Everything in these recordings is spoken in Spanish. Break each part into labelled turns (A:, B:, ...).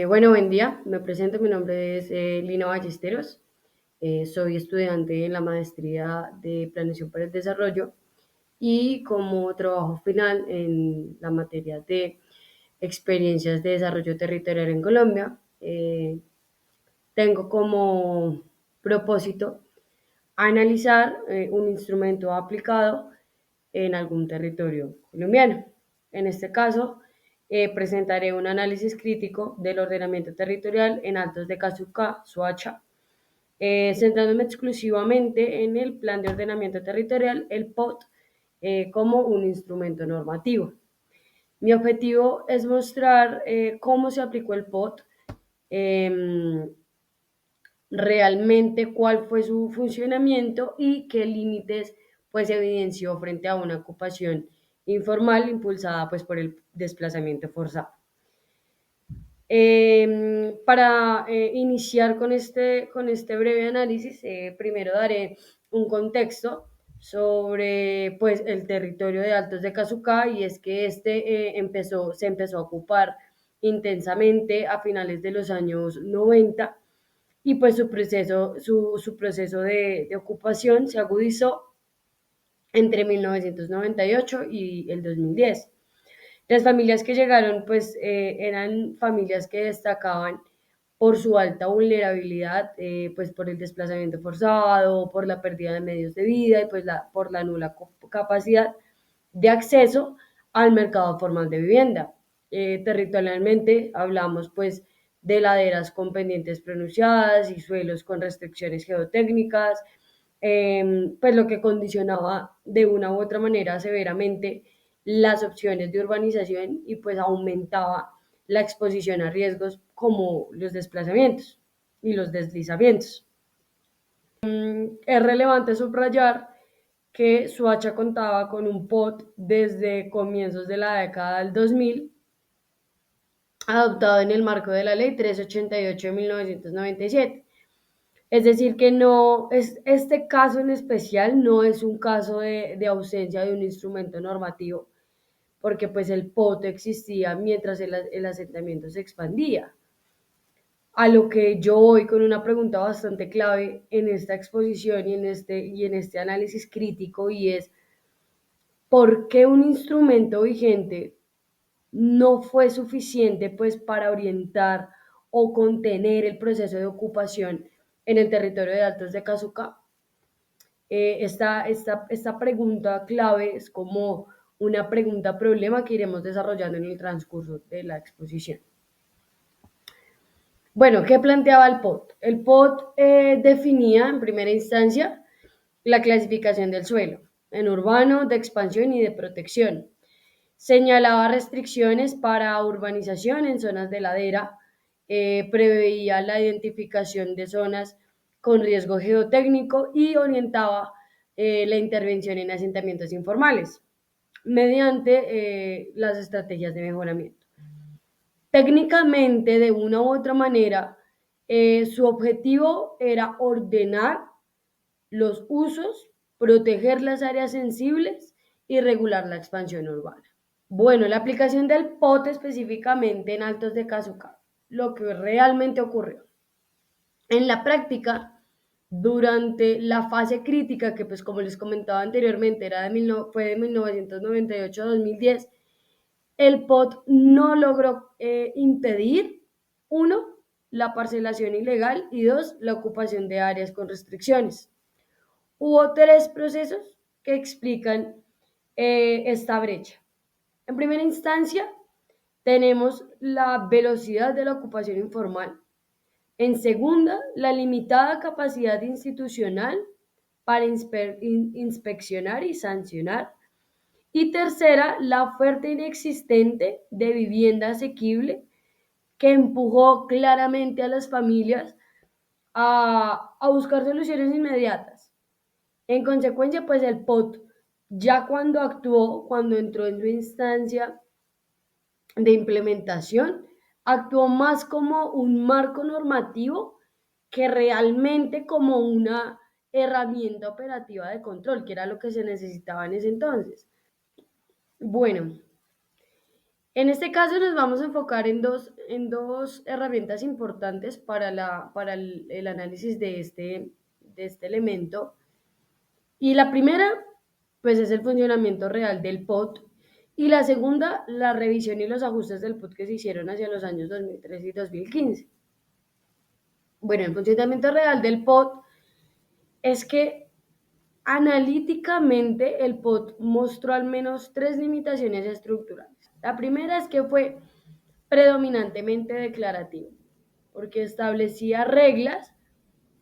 A: Bueno, buen día. Me presento, mi nombre es Lina Ballesteros. Soy estudiante en la maestría de Planeación para el Desarrollo y como trabajo final en la materia de experiencias de desarrollo territorial en Colombia, tengo como propósito analizar un instrumento aplicado en algún territorio colombiano. En este caso, presentaré un análisis crítico del ordenamiento territorial en Altos de Casucá, Soacha, centrándome exclusivamente en el Plan de Ordenamiento Territorial, el POT, como un instrumento normativo. Mi objetivo es mostrar cómo se aplicó el POT, eh, realmente cuál fue su funcionamiento y qué límites pues evidenció frente a una ocupación informal impulsada pues por el desplazamiento forzado. Para iniciar con este breve análisis, primero daré un contexto sobre pues, el territorio de Altos de Casucá y es que se empezó a ocupar intensamente a finales de los años 90 y pues su proceso de ocupación se agudizó entre 1998 y el 2010. Las familias que llegaron pues eran familias que destacaban por su alta vulnerabilidad, pues por el desplazamiento forzado, por la pérdida de medios de vida y pues por la nula capacidad de acceso al mercado formal de vivienda. Territorialmente hablamos pues de laderas con pendientes pronunciadas y suelos con restricciones geotécnicas, pues lo que condicionaba de una u otra manera severamente las opciones de urbanización y pues aumentaba la exposición a riesgos como los desplazamientos y los deslizamientos. Es relevante subrayar que Suacha contaba con un POT desde comienzos de la década del 2000, adoptado en el marco de la Ley 388 de 1997. Es decir, que no es este caso en especial no es un caso de ausencia de un instrumento normativo, porque pues el POT existía mientras el asentamiento se expandía. A lo que yo voy con una pregunta bastante clave en esta exposición y en este análisis crítico y es ¿por qué un instrumento vigente no fue suficiente pues para orientar o contener el proceso de ocupación en el territorio de Altos de Casuca? Esta pregunta clave es como una pregunta problema que iremos desarrollando en el transcurso de la exposición. Bueno, ¿qué planteaba el POT? El POT definía en primera instancia la clasificación del suelo en urbano, de expansión y de protección. Señalaba restricciones para urbanización en zonas de ladera, preveía la identificación de zonas con riesgo geotécnico y orientaba la intervención en asentamientos informales mediante las estrategias de mejoramiento. Técnicamente, de una u otra manera, su objetivo era ordenar los usos, proteger las áreas sensibles y regular la expansión urbana. Bueno, la aplicación del POT específicamente en Altos de Casuca, lo que realmente ocurrió. En la práctica, durante la fase crítica, que pues como les comentaba anteriormente, fue de 1998 a 2010, el POT no logró impedir, uno, la parcelación ilegal y dos, la ocupación de áreas con restricciones. Hubo tres procesos que explican esta brecha. En primera instancia, tenemos la velocidad de la ocupación informal. En segunda, la limitada capacidad institucional para inspeccionar y sancionar. Y tercera, la oferta inexistente de vivienda asequible que empujó claramente a las familias a buscar soluciones inmediatas. En consecuencia, pues el POT ya cuando actuó, cuando entró en su instancia de implementación, actuó más como un marco normativo que realmente como una herramienta operativa de control, que era lo que se necesitaba en ese entonces. Bueno, En este caso nos vamos a enfocar en dos herramientas importantes para el análisis de este elemento. Y la primera, pues es el funcionamiento real del POT. Y la segunda, la revisión y los ajustes del POT que se hicieron hacia los años 2013 y 2015. Bueno, el funcionamiento real del POT es que analíticamente el POT mostró al menos tres limitaciones estructurales. La primera es que fue predominantemente declarativo, porque establecía reglas,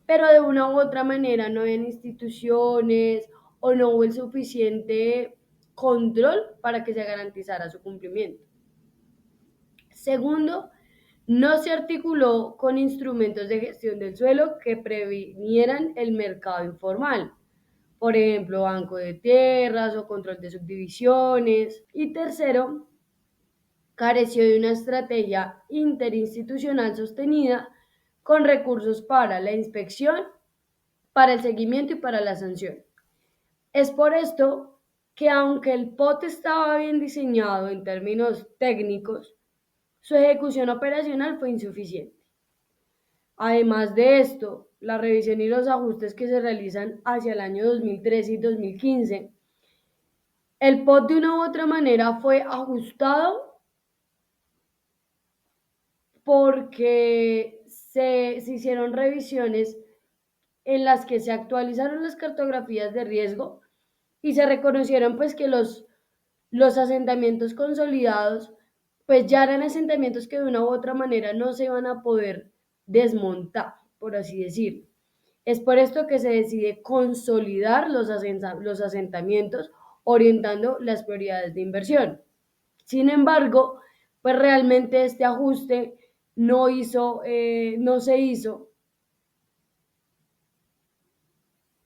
A: pero de una u otra manera no había instituciones o no hubo el suficiente control para que se garantizara su cumplimiento. Segundo, no se articuló con instrumentos de gestión del suelo que previnieran el mercado informal, por ejemplo, banco de tierras o control de subdivisiones. Y tercero, careció de una estrategia interinstitucional sostenida con recursos para la inspección, para el seguimiento y para la sanción. Es por esto que aunque el POT estaba bien diseñado en términos técnicos, su ejecución operacional fue insuficiente. Además de esto, la revisión y los ajustes que se realizan hacia el año 2013 y 2015, el POT de una u otra manera fue ajustado porque se hicieron revisiones en las que se actualizaron las cartografías de riesgo y se reconocieron pues que los asentamientos consolidados pues ya eran asentamientos que de una u otra manera no se iban a poder desmontar, por así decirlo. Es por esto que se decide consolidar los asentamientos orientando las prioridades de inversión. Sin embargo, pues realmente este ajuste no se hizo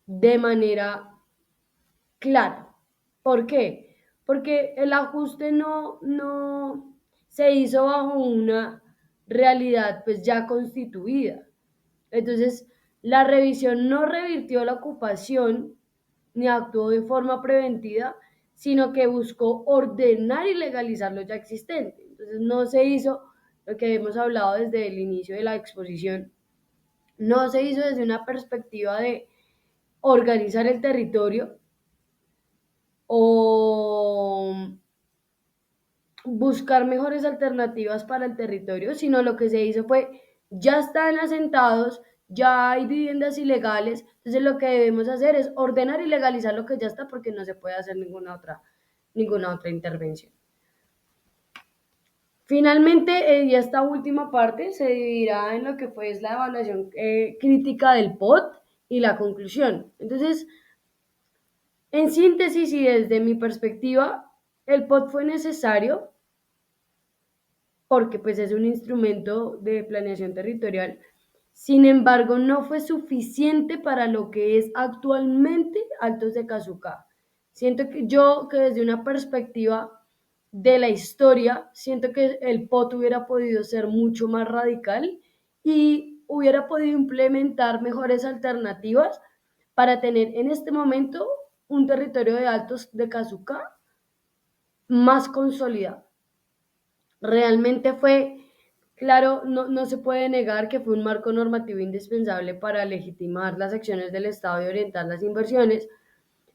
A: de manera clara. ¿Por qué? Porque el ajuste no se hizo bajo una realidad pues ya constituida. Entonces, la revisión no revirtió la ocupación ni actuó de forma preventiva, sino que buscó ordenar y legalizar lo ya existente. Entonces, no se hizo lo que hemos hablado desde el inicio de la exposición, no se hizo desde una perspectiva de organizar el territorio o buscar mejores alternativas para el territorio, sino lo que se hizo fue, ya están asentados, ya hay viviendas ilegales, entonces lo que debemos hacer es ordenar y legalizar lo que ya está porque no se puede hacer ninguna otra intervención. Finalmente, y esta última parte se dividirá en lo que fue la evaluación crítica del POT y la conclusión. Entonces, en síntesis y desde mi perspectiva, el POT fue necesario porque pues es un instrumento de planeación territorial. Sin embargo, no fue suficiente para lo que es actualmente Altos de Cazucá. Siento que desde una perspectiva de la historia, siento que el POT hubiera podido ser mucho más radical y hubiera podido implementar mejores alternativas para tener en este momento un territorio de Altos de Cazucá más consolidado. Realmente fue, claro, no se puede negar que fue un marco normativo indispensable para legitimar las acciones del Estado y orientar las inversiones,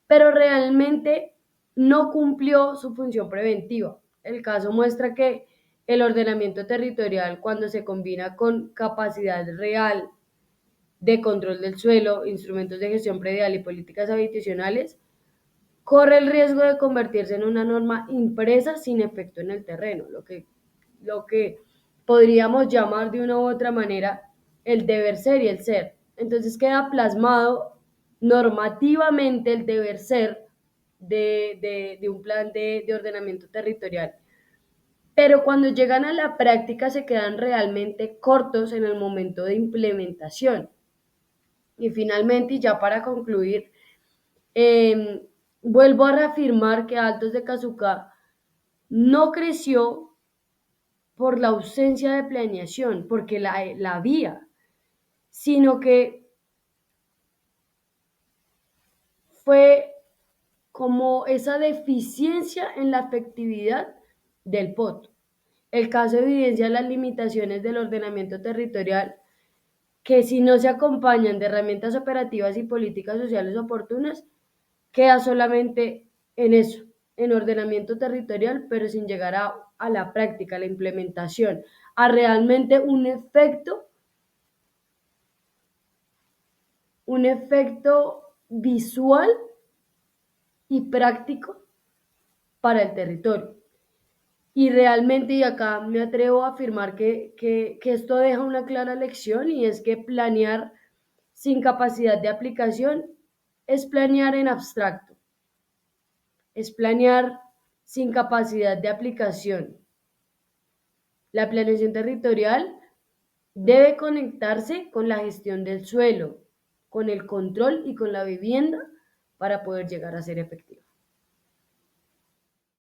A: pero realmente no cumplió su función preventiva. El caso muestra que el ordenamiento territorial, cuando se combina con capacidad real de control del suelo, instrumentos de gestión predial y políticas habitacionales, corre el riesgo de convertirse en una norma impresa sin efecto en el terreno, lo que podríamos llamar de una u otra manera el deber ser y el ser. Entonces queda plasmado normativamente el deber ser de un plan de ordenamiento territorial. Pero cuando llegan a la práctica se quedan realmente cortos en el momento de implementación. Y finalmente, y ya para concluir, eh, vuelvo a reafirmar que Altos de Cazucá no creció por la ausencia de planeación, porque la había, sino que fue como esa deficiencia en la efectividad del POT. El caso evidencia las limitaciones del ordenamiento territorial que si no se acompañan de herramientas operativas y políticas sociales oportunas, queda solamente en eso, en ordenamiento territorial, pero sin llegar a la práctica, a la implementación, a realmente un efecto visual y práctico para el territorio. Y realmente, y acá me atrevo a afirmar que esto deja una clara lección y es que planear sin capacidad de aplicación es planear en abstracto, es planear sin capacidad de aplicación. La planeación territorial debe conectarse con la gestión del suelo, con el control y con la vivienda para poder llegar a ser efectiva.